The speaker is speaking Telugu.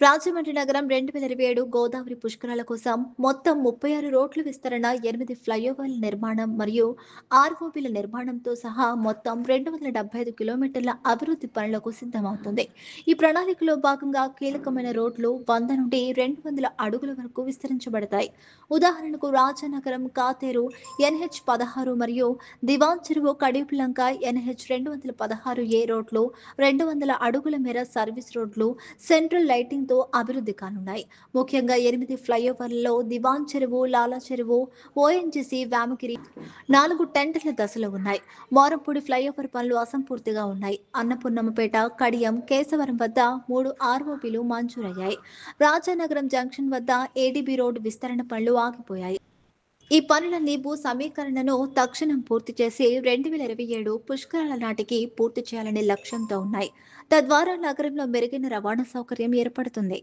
రాజమండ్రి నగరం 2027 గోదావరి పుష్కరాల కోసం మొత్తం 36 రోడ్ల విస్తరణ, 8 ఫ్లైఓవర్ల నిర్మాణం మరియు ఆర్ఓబీల నిర్మాణంతో సహా మొత్తం 275 కిలోమీటర్ల అభివృద్ధి పనులకు సిద్ధమవుతుంది. ఈ ప్రణాళికలో భాగంగా కీలకమైన రోడ్లు 100 నుండి 200 అడుగుల వరకు విస్తరించబడతాయి. ఉదాహరణకు రాజానగరం కాతేరు NH-16 మరియు దివాన్ చెరువు కడిపిలంక NH-216A రోడ్లు 200 అడుగుల మేర సర్వీస్ రోడ్లు, సెంట్రల్ లైటింగ్ తో అభివృద్ధి కానున్నాయి. ముఖ్యంగా 8 ఫ్లైఓవర్లలో దివాన్ చెరువు, లాలా చెరువు, ఓఎన్జీసీ, వ్యామగిరి 4 టెండర్ల దశలో ఉన్నాయి. మోరంపూడి ఫ్లైఓవర్ పనులు అసంపూర్తిగా ఉన్నాయి. అన్నపూర్ణమ్మపేట, కడియం, కేశవరం వద్ద 3 ఆర్ఓబీలు మంజూరయ్యాయి. రాజానగరం జంక్షన్ వద్ద ఏడీబీ రోడ్డు విస్తరణ పనులు ఆగిపోయాయి. ఈ పనులన్నీ భూ సమీకరణను తక్షణం పూర్తి చేసి 2027 పుష్కరాల నాటికి పూర్తి చేయాలనే లక్ష్యంతో ఉన్నాయి. తద్వారా నగరంలో మెరుగైన రవాణా సౌకర్యం ఏర్పడుతుంది.